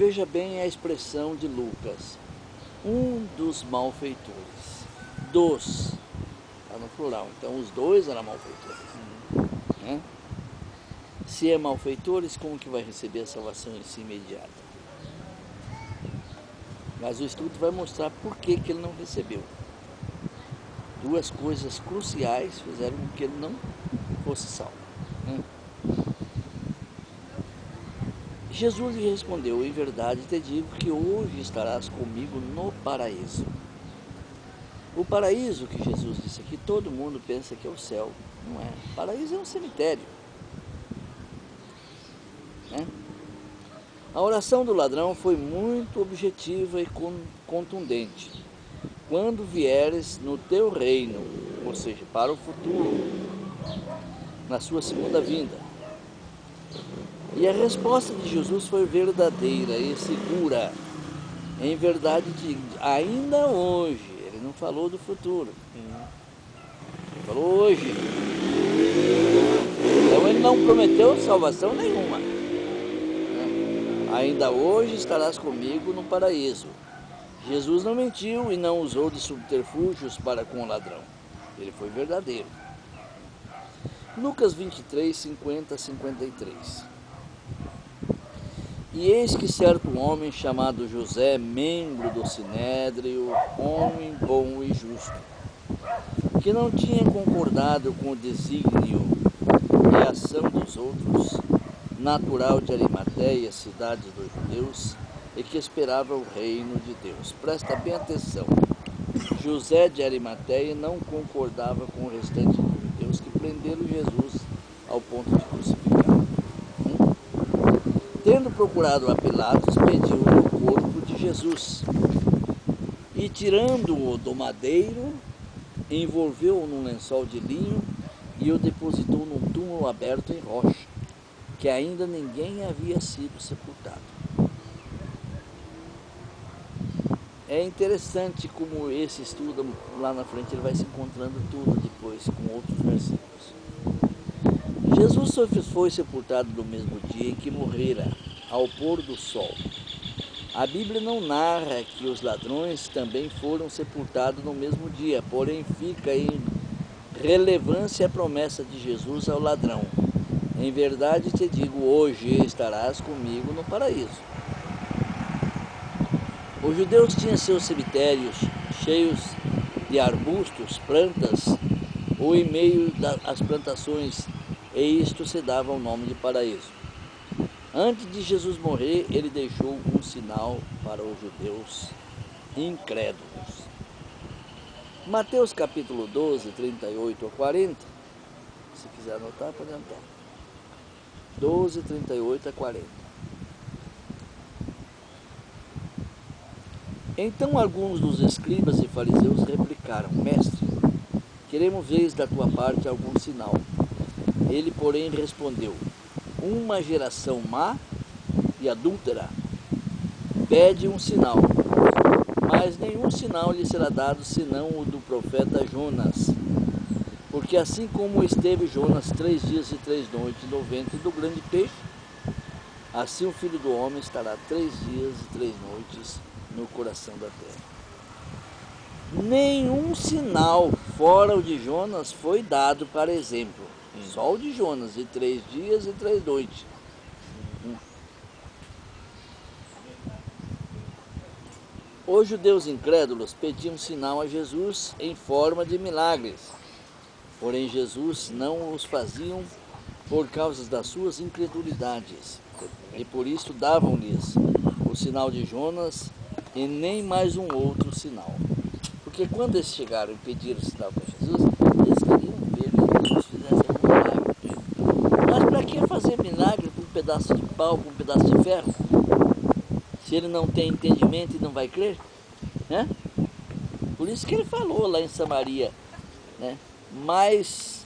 Veja bem a expressão de Lucas. Um dos malfeitores. Dos. Está no plural. Então os dois eram malfeitores. Né? Se é malfeitores, como que vai receber a salvação em si imediata? Mas o estudo vai mostrar por que ele não recebeu. Duas coisas cruciais fizeram com que ele não fosse salvo. Jesus lhe respondeu: em verdade te digo que hoje estarás comigo no paraíso. O paraíso que Jesus disse aqui, todo mundo pensa que é o céu. Não é. O paraíso é um cemitério. Né? A oração do ladrão foi muito objetiva e contundente. Quando vieres no teu reino, ou seja, para o futuro, na sua segunda vinda. E a resposta de Jesus foi verdadeira e segura. Em verdade, ainda hoje, ele não falou do futuro, ele falou hoje. Então ele não prometeu salvação nenhuma. Ainda hoje estarás comigo no paraíso. Jesus não mentiu e não usou de subterfúgios para com o ladrão. Ele foi verdadeiro. Lucas 23, 50 a 53. E eis que certo homem chamado José, membro do Sinédrio, homem bom e justo, que não tinha concordado com o desígnio e a ação dos outros, natural de Arimateia, cidade dos judeus, e que esperava o reino de Deus. Presta bem atenção. José de Arimateia não concordava com o restante dos judeus que prenderam Jesus ao ponto de crucificar. Tendo procurado a Pilatos, pediu-lhe o corpo de Jesus. E tirando-o do madeiro, envolveu-o num lençol de linho e o depositou num túmulo aberto em rocha, que ainda ninguém havia sido sepultado. É interessante como esse estudo, lá na frente, ele vai se encontrando tudo depois, com outros versículos. Jesus foi sepultado no mesmo dia em que morrera, ao pôr do sol. A Bíblia não narra que os ladrões também foram sepultados no mesmo dia, porém fica em relevância a promessa de Jesus ao ladrão. Em verdade te digo, hoje estarás comigo no paraíso. Os judeus tinham seus cemitérios cheios de arbustos, plantas, ou em meio das plantações, e isto se dava o nome de paraíso. Antes de Jesus morrer, ele deixou um sinal para os judeus incrédulos. Mateus capítulo 12, 38 a 40, se quiser anotar, pode anotar. 12, 38 a 40. Então alguns dos escribas e fariseus replicaram: Mestre, queremos ver da tua parte algum sinal. Ele, porém, respondeu: uma geração má e adúltera pede um sinal, mas nenhum sinal lhe será dado senão o do profeta Jonas. Porque assim como esteve Jonas 3 dias e 3 noites no ventre do grande peixe, assim o Filho do Homem estará 3 dias e 3 noites no coração da terra. Nenhum sinal fora o de Jonas foi dado para exemplo. Só o de Jonas, de 3 dias e 3 noites. Os judeus incrédulos pediam sinal a Jesus em forma de milagres. Porém, Jesus não os faziam por causa das suas incredulidades. E por isso davam-lhes o sinal de Jonas e nem mais um outro sinal. Porque quando eles chegaram e pediram o sinal para Jesus, eles queriam ver que Jesus fizesse algum milagre. Mas para que fazer milagre com um pedaço de pau, com um pedaço de ferro? Se ele não tem entendimento e não vai crer? Né? Por isso que ele falou lá em Samaria, né? Mas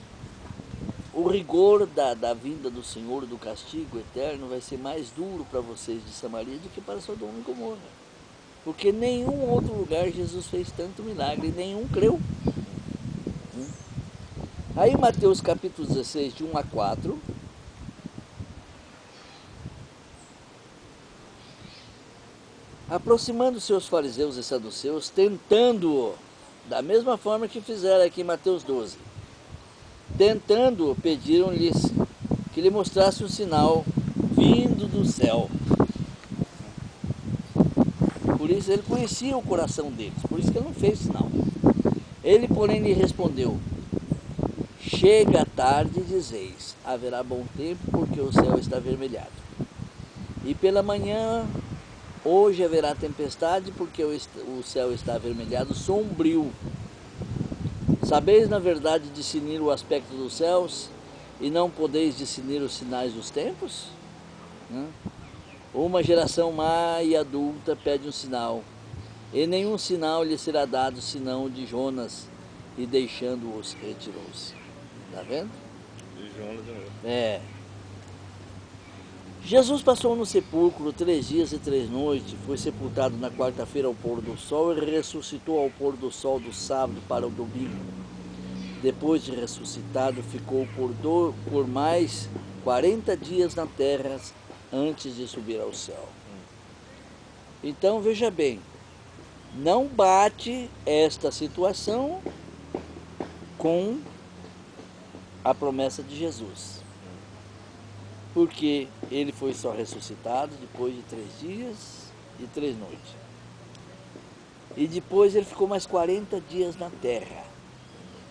o rigor da vinda do Senhor, do castigo eterno, vai ser mais duro para vocês de Samaria do que para Sodoma e Gomorra. Porque nenhum outro lugar Jesus fez tanto milagre e nenhum creu. Aí Mateus capítulo 16, de 1 a 4. Aproximando-se os fariseus e saduceus, tentando-o, da mesma forma que fizeram aqui em Mateus 12, tentando-o, pediram-lhes que lhe mostrasse um sinal vindo do céu. Por isso ele conhecia o coração deles, por isso que ele não fez sinal. Ele, porém, lhe respondeu: chega a tarde e dizeis, haverá bom tempo, porque o céu está avermelhado. E pela manhã, hoje haverá tempestade, porque o céu está avermelhado, sombrio. Sabeis, na verdade, discernir o aspecto dos céus, e não podeis discernir os sinais dos tempos? Uma geração má e adulta pede um sinal, e nenhum sinal lhe será dado, senão o de Jonas, e deixando-os, retirou-se. Está vendo? De Jonas de novo. É. Jesus passou no sepulcro 3 dias e 3 noites, foi sepultado na quarta-feira ao pôr do sol e ressuscitou ao pôr do sol do sábado para o domingo. Depois de ressuscitado, ficou por mais 40 dias na terra antes de subir ao céu. Então, veja bem, não bate esta situação com a promessa de Jesus. Porque ele foi só ressuscitado depois de 3 dias e 3 noites. E depois ele ficou mais 40 dias na terra.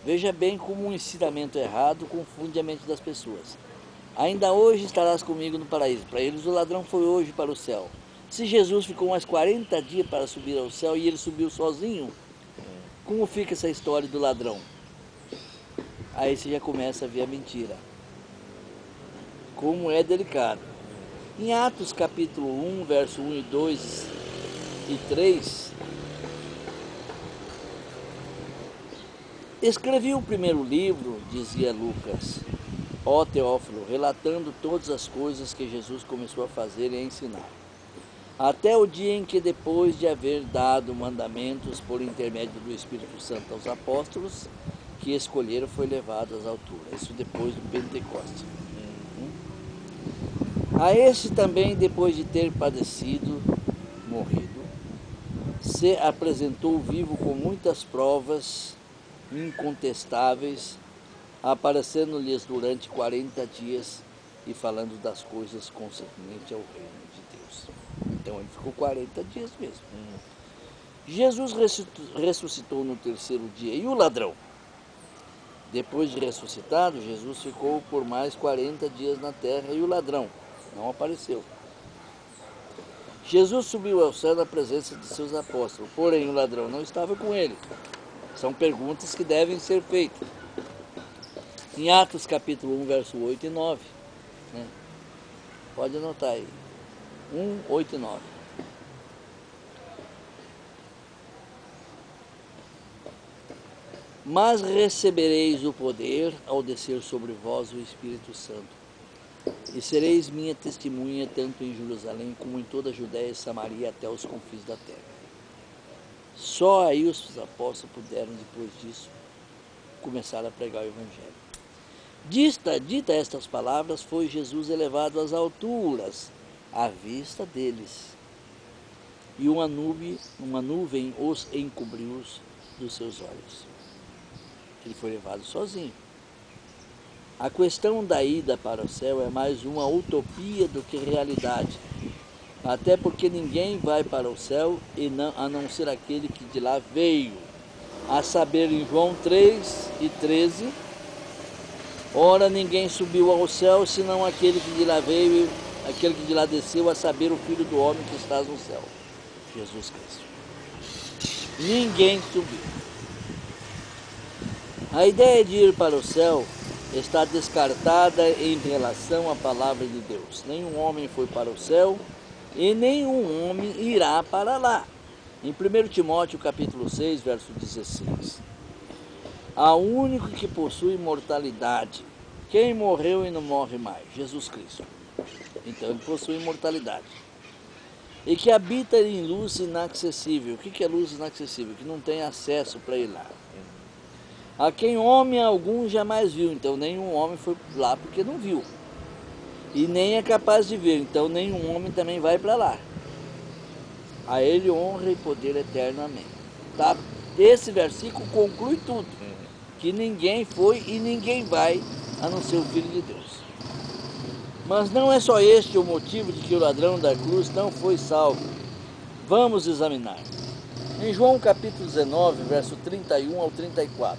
Veja bem como um ensinamento errado confunde a mente das pessoas. Ainda hoje estarás comigo no paraíso. Para eles o ladrão foi hoje para o céu. Se Jesus ficou mais 40 dias para subir ao céu e ele subiu sozinho, como fica essa história do ladrão? Aí você já começa a ver a mentira. Como é delicado. Em Atos capítulo 1, verso 1 e 2 e 3, escrevi o primeiro livro, dizia Lucas, ó Teófilo, relatando todas as coisas que Jesus começou a fazer e a ensinar, até o dia em que, depois de haver dado mandamentos por intermédio do Espírito Santo aos apóstolos que escolheram, foi levado às alturas. Isso depois do Pentecostes. A este também, depois de ter padecido, morrido, se apresentou vivo com muitas provas incontestáveis, aparecendo-lhes durante 40 dias e falando das coisas concernentes ao reino de Deus. Então ele ficou 40 dias mesmo. Jesus ressuscitou no 3º dia. E o ladrão? Depois de ressuscitado, Jesus ficou por mais 40 dias na terra. E o ladrão? Não apareceu. Jesus subiu ao céu na presença de seus apóstolos, porém o ladrão não estava com ele. São perguntas que devem ser feitas. Em Atos capítulo 1, verso 8 e 9. Né? Pode anotar aí. 1, 8 e 9. Mas recebereis o poder ao descer sobre vós o Espírito Santo. E sereis minha testemunha tanto em Jerusalém como em toda a Judéia e Samaria até os confins da terra. Só aí os apóstolos puderam, depois disso, começar a pregar o Evangelho. Dita estas palavras, foi Jesus elevado às alturas, à vista deles. E uma nuvem os encobriu dos seus olhos. Ele foi levado sozinho. A questão da ida para o céu é mais uma utopia do que realidade. Até porque ninguém vai para o céu a não ser aquele que de lá veio. A saber, em João 3 e 13, ora ninguém subiu ao céu, senão aquele que de lá veio, aquele que de lá desceu, a saber, o Filho do Homem que está no céu, Jesus Cristo. Ninguém subiu. A ideia de ir para o céu está descartada em relação à palavra de Deus. Nenhum homem foi para o céu e nenhum homem irá para lá. Em 1 Timóteo capítulo 6, verso 16. Há um único que possui imortalidade. Quem morreu e não morre mais? Jesus Cristo. Então ele possui imortalidade. E que habita em luz inacessível. O que é luz inacessível? Que não tem acesso para ir lá. A quem homem algum jamais viu, então nenhum homem foi lá porque não viu. E nem é capaz de ver, então nenhum homem também vai para lá. A ele honra e poder eternamente. Tá? Esse versículo conclui tudo. Que ninguém foi e ninguém vai, a não ser o Filho de Deus. Mas não é só este o motivo de que o ladrão da cruz não foi salvo. Vamos examinar. Em João capítulo 19, verso 31 ao 34.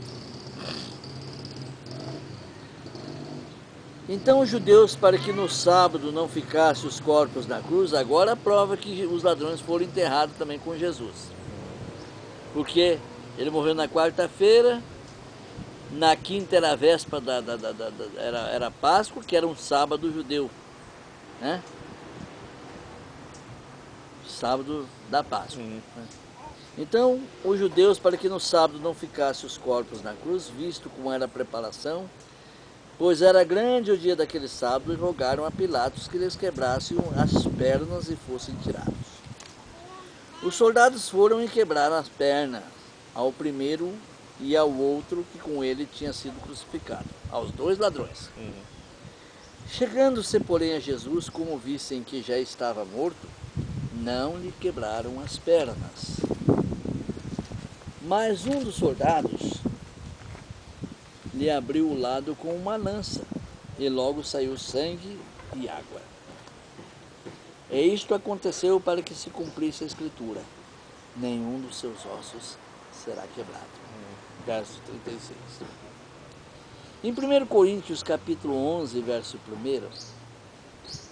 Então os judeus, para que no sábado não ficassem os corpos na cruz, agora prova que os ladrões foram enterrados também com Jesus. Porque ele morreu na quarta-feira, na quinta era a véspera era Páscoa, que era um sábado judeu, né? Sábado da Páscoa. Então, os judeus, para que no sábado não ficassem os corpos na cruz, visto como era a preparação, pois era grande o dia daquele sábado, e rogaram a Pilatos que lhes quebrassem as pernas e fossem tirados. Os soldados foram e quebraram as pernas ao primeiro e ao outro que com ele tinha sido crucificado, aos dois ladrões. Chegando-se, porém, a Jesus, como vissem que já estava morto, não lhe quebraram as pernas. Mas um dos soldados lhe abriu o lado com uma lança, e logo saiu sangue e água. E isto aconteceu para que se cumprisse a Escritura: nenhum dos seus ossos será quebrado. Verso 36. Em 1 Coríntios capítulo 11, verso 1,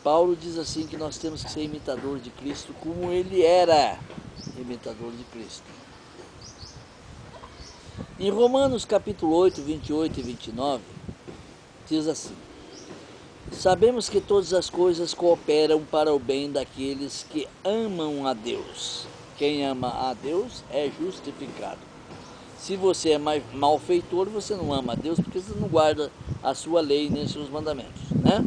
Paulo diz assim que nós temos que ser imitador de Cristo como ele era imitador de Cristo. Em Romanos capítulo 8, 28 e 29, diz assim: sabemos que todas as coisas cooperam para o bem daqueles que amam a Deus. Quem ama a Deus é justificado. Se você é malfeitor, você não ama a Deus, porque você não guarda a sua lei nem os seus mandamentos, né?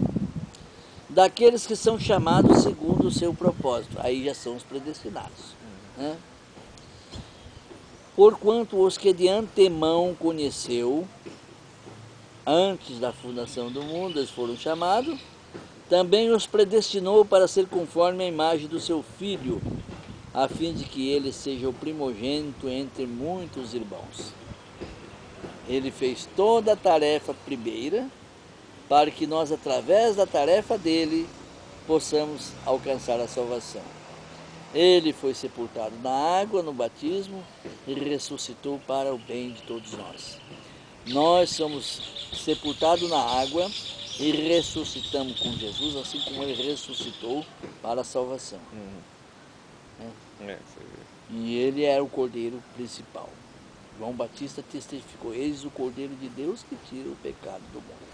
Daqueles que são chamados segundo o seu propósito. Aí já são os predestinados, né? Porquanto os que de antemão conheceu, antes da fundação do mundo, eles foram chamados, também os predestinou para ser conforme a imagem do seu Filho, a fim de que ele seja o primogênito entre muitos irmãos. Ele fez toda a tarefa primeira, para que nós, através da tarefa dele, possamos alcançar a salvação. Ele foi sepultado na água, no batismo, e ressuscitou para o bem de todos nós. Nós somos sepultados na água e ressuscitamos com Jesus, assim como ele ressuscitou para a salvação. E ele era o cordeiro principal. João Batista testificou: eis o cordeiro de Deus que tira o pecado do mundo.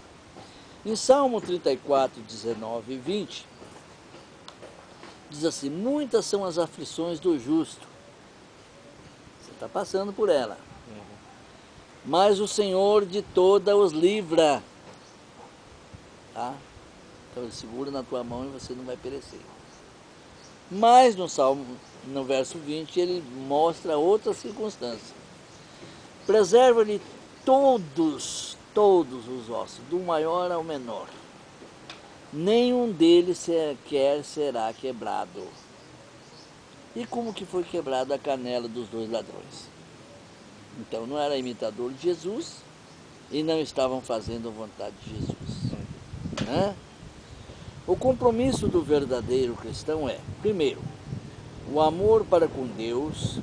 Em Salmo 34, 19 e 20, diz assim: muitas são as aflições do justo. Você está passando por ela. Mas o Senhor de todas os livra. Tá? Então ele segura na tua mão e você não vai perecer. Mas no Salmo, no verso 20, ele mostra outra circunstância. Preserva-lhe todos os ossos, do maior ao menor. Nenhum deles sequer será quebrado. E como que foi quebrada a canela dos dois ladrões? Então não era imitador de Jesus e não estavam fazendo a vontade de Jesus, né? O compromisso do verdadeiro cristão é, primeiro, o amor para com Deus,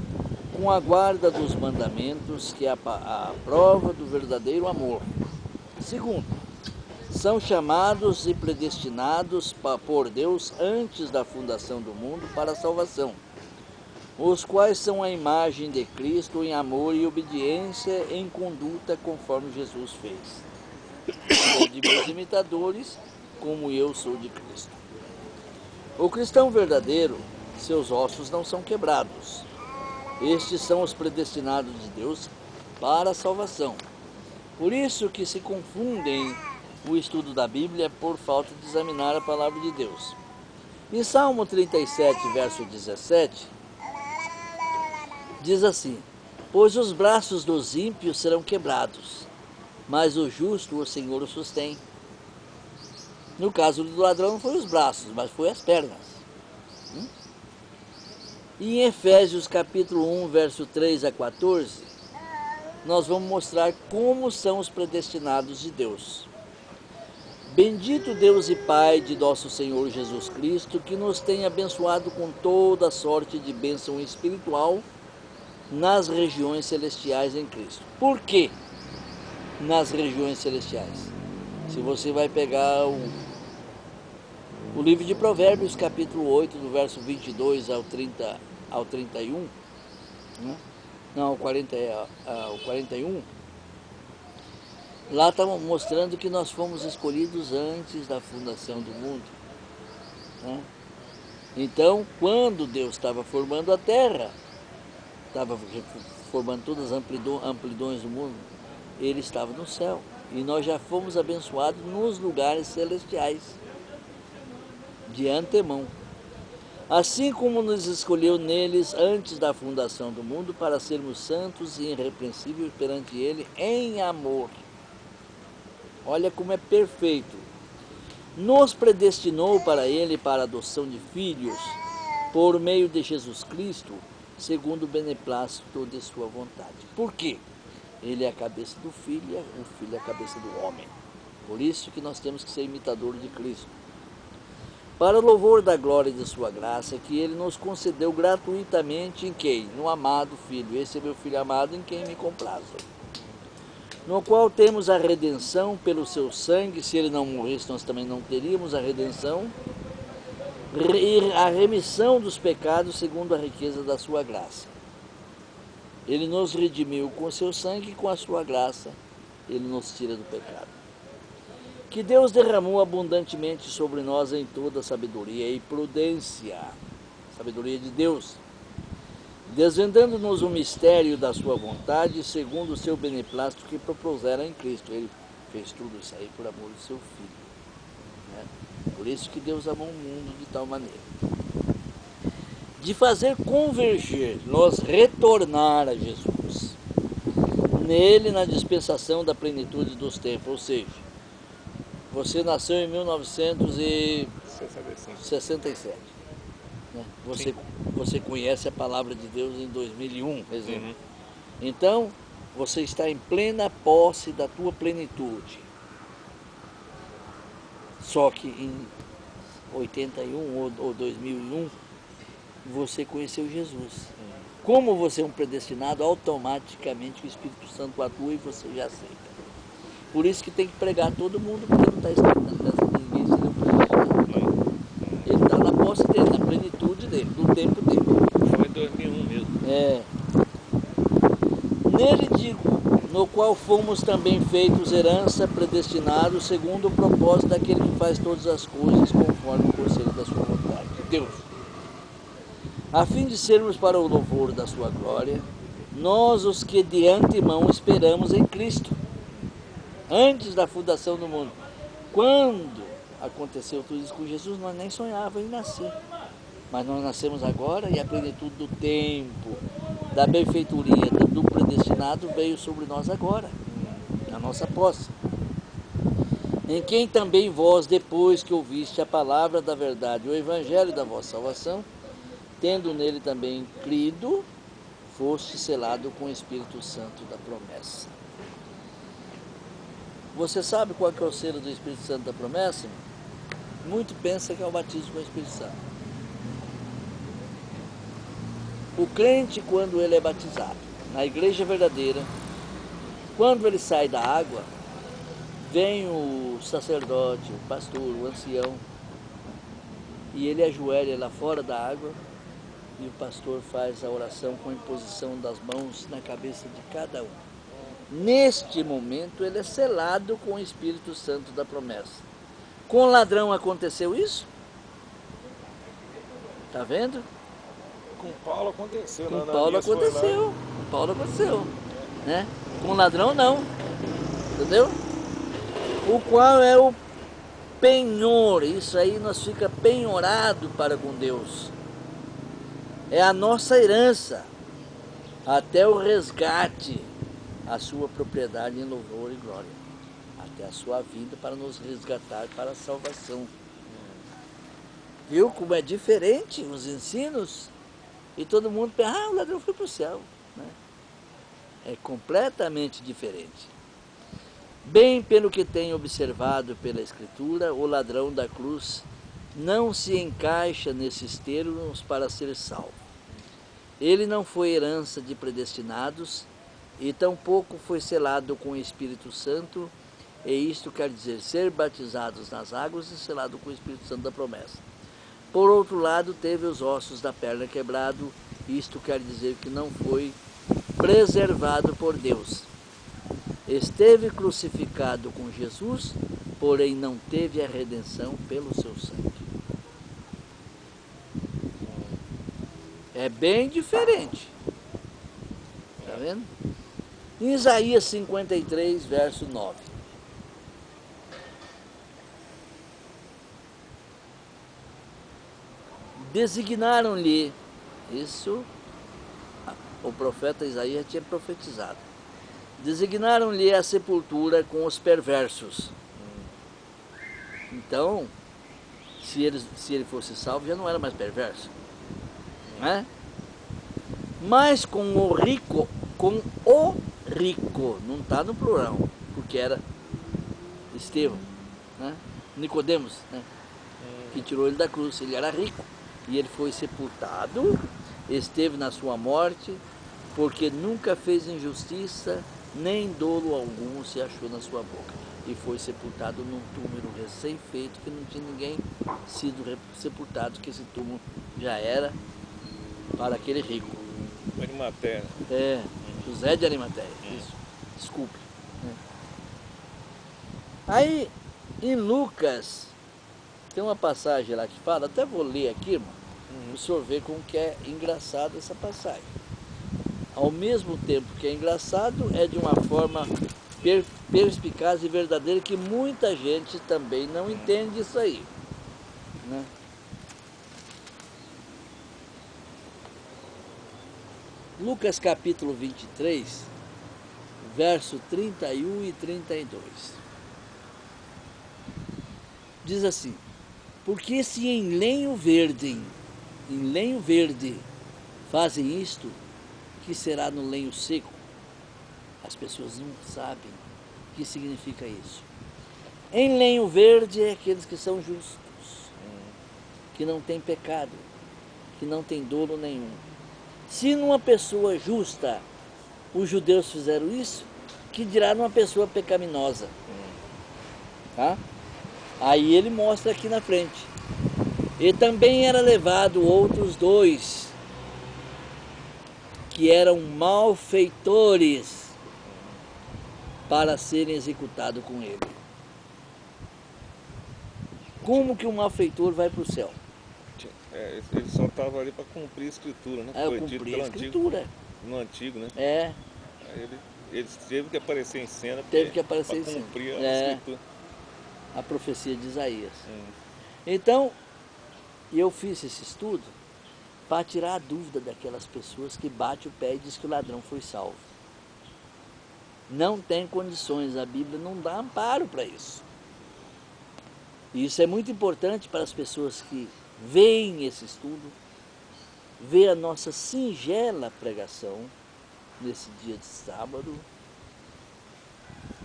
com a guarda dos mandamentos, que é a prova do verdadeiro amor. Segundo, são chamados e predestinados por Deus antes da fundação do mundo para a salvação, os quais são a imagem de Cristo em amor e obediência em conduta conforme Jesus fez. Sou de meus imitadores, como eu sou de Cristo. O cristão verdadeiro, seus ossos não são quebrados. Estes são os predestinados de Deus para a salvação. Por isso que se confundem o estudo da Bíblia por falta de examinar a palavra de Deus. Em Salmo 37, verso 17, diz assim: pois os braços dos ímpios serão quebrados, mas o justo o Senhor o sustém. No caso do ladrão não foi os braços, mas foi as pernas. E em Efésios capítulo 1, verso 3 a 14, nós vamos mostrar como são os predestinados de Deus. Bendito Deus e Pai de nosso Senhor Jesus Cristo, que nos tem abençoado com toda sorte de bênção espiritual nas regiões celestiais em Cristo. Por quê nas regiões celestiais? Se você vai pegar o livro de Provérbios, capítulo 8, do verso 22 ao 31, né? Não, ao 41, lá está mostrando que nós fomos escolhidos antes da fundação do mundo, né? Então, quando Deus estava formando a terra, estava formando todas as amplidões do mundo, Ele estava no céu. E nós já fomos abençoados nos lugares celestiais, de antemão. Assim como nos escolheu neles antes da fundação do mundo, para sermos santos e irrepreensíveis perante Ele em amor. Olha como é perfeito. Nos predestinou para Ele para a adoção de filhos, por meio de Jesus Cristo, segundo o beneplácito de sua vontade. Por quê? Ele é a cabeça do filho e o filho é a cabeça do homem. Por isso que nós temos que ser imitadores de Cristo. Para o louvor da glória de sua graça, que Ele nos concedeu gratuitamente em quem? No amado Filho. Esse é meu Filho amado, em quem me comprazo. No qual temos a redenção pelo seu sangue. Se Ele não morresse, nós também não teríamos a redenção. E a remissão dos pecados segundo a riqueza da sua graça. Ele nos redimiu com seu sangue e com a sua graça Ele nos tira do pecado. Que Deus derramou abundantemente sobre nós em toda sabedoria e prudência, sabedoria de Deus, desvendando-nos o mistério da sua vontade, segundo o seu beneplácito que propusera em Cristo. Ele fez tudo isso aí por amor do seu Filho, né? Por isso que Deus amou o mundo de tal maneira, de fazer converger, nos retornar a Jesus, nele na dispensação da plenitude dos tempos. Ou seja, você nasceu em 1967, né? Você conhece a palavra de Deus em 2001, exemplo. Uhum. Então, você está em plena posse da tua plenitude. Só que em 81 ou 2001, você conheceu Jesus. Como você é um predestinado, automaticamente o Espírito Santo atua e você já aceita. Por isso que tem que pregar todo mundo, porque não está escrito na peça de ninguém ser um predestinado. Ele está na posse dele, na plenitude dele, no tempo dele. Foi em 2001 mesmo. É. Nele digo, no qual fomos também feitos herança, predestinados, segundo o propósito daquele que faz todas as coisas, conforme o conselho da sua vontade. Deus. A fim de sermos para o louvor da sua glória, nós os que de antemão esperamos em Cristo, antes da fundação do mundo. Quando aconteceu tudo isso com Jesus, nós nem sonhávamos em nascer. Mas nós nascemos agora e a plenitude do tempo, da benfeitoria, do predestinado veio sobre nós agora, na nossa posse. Em quem também vós, depois que ouviste a palavra da verdade, o evangelho da vossa salvação, tendo nele também crido, foste selado com o Espírito Santo da promessa. Você sabe qual que é o selo do Espírito Santo da promessa? Muito pensa que é o batismo com o Espírito Santo. O crente, quando ele é batizado, na igreja verdadeira, quando ele sai da água, vem o sacerdote, o pastor, o ancião, e ele ajoelha lá fora da água, e o pastor faz a oração com a imposição das mãos na cabeça de cada um. Neste momento, ele é selado com o Espírito Santo da promessa. Com o ladrão aconteceu isso? Está vendo? Com Paulo aconteceu. Com Paulo aconteceu. Com Paulo aconteceu. Né? Com o ladrão, não. Entendeu? O qual é o penhor. Isso aí nós fica penhorado para com Deus. É a nossa herança. Até o resgate. A sua propriedade em louvor e glória, até a sua vida para nos resgatar para a salvação. Viu como é diferente os ensinos? E todo mundo pensa, o ladrão foi para o céu. Né? É completamente diferente. Bem pelo que tenho observado pela Escritura, o ladrão da cruz não se encaixa nesses termos para ser salvo. Ele não foi herança de predestinados e tampouco foi selado com o Espírito Santo, e isto quer dizer ser batizados nas águas e selado com o Espírito Santo da promessa. Por outro lado, teve os ossos da perna quebrado, isto quer dizer que não foi preservado por Deus. Esteve crucificado com Jesus, porém não teve a redenção pelo seu sangue. É bem diferente. Está vendo? Em Isaías 53, verso 9. Designaram-lhe, isso o profeta Isaías tinha profetizado, designaram-lhe a sepultura com os perversos. Então, se ele fosse salvo, já não era mais perverso. Né? Mas com o rico, não está no plural, porque era Estevão, né? Nicodemos, né? Que tirou ele da cruz, ele era rico, e ele foi sepultado, esteve na sua morte, porque nunca fez injustiça, nem dolo algum se achou na sua boca, e foi sepultado num túmulo recém-feito, que não tinha ninguém sido sepultado, que esse túmulo já era para aquele rico. Arimateia. É, José de Arimateia, isso, desculpe. Aí, em Lucas, tem uma passagem lá que fala, até vou ler aqui, irmão, o senhor vê como que é engraçado essa passagem. Ao mesmo tempo que é engraçado, é de uma forma perspicaz e verdadeira, que muita gente também não entende isso aí. Né? Lucas capítulo 23, verso 31 e 32. Diz assim: porque se em lenho verde fazem isto, que será no lenho seco? As pessoas não sabem o que significa isso. Em lenho verde é aqueles que são justos, que não têm pecado, que não têm dolo nenhum. Se numa pessoa justa os judeus fizeram isso, que dirá numa pessoa pecaminosa? Tá? Aí ele mostra aqui na frente. E também era levado outros dois, que eram malfeitores, para serem executados com ele. Como que um malfeitor vai para o céu? Ele só estava ali para cumprir a escritura, né? Foi dito pelo Escritura. No antigo, né? É. Aí ele teve que aparecer em cena para cumprir a escritura. A profecia de Isaías. Então, eu fiz esse estudo para tirar a dúvida daquelas pessoas que batem o pé e dizem que o ladrão foi salvo. Não tem condições, a Bíblia não dá amparo para isso. E isso é muito importante para as pessoas que veem esse estudo, ver a nossa singela pregação nesse dia de sábado,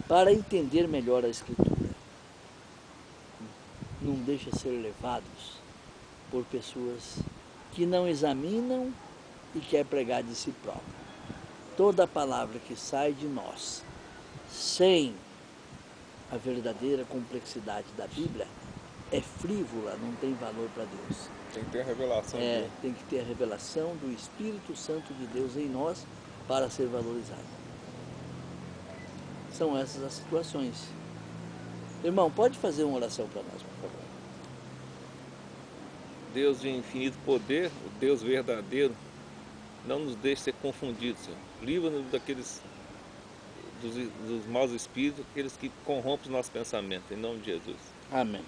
para entender melhor a Escritura. Não deixa ser levados por pessoas que não examinam e quer pregar de si próprio. Toda palavra que sai de nós sem a verdadeira complexidade da Bíblia é frívola, não tem valor para Deus. Tem que ter a revelação de Deus. Tem que ter a revelação do Espírito Santo de Deus em nós para ser valorizado. São essas as situações. Irmão, pode fazer uma oração para nós, por favor? Deus de infinito poder, o Deus verdadeiro, não nos deixe ser confundidos, Senhor. Livra-nos dos maus espíritos, aqueles que corrompem os nossos pensamentos, em nome de Jesus. Amém.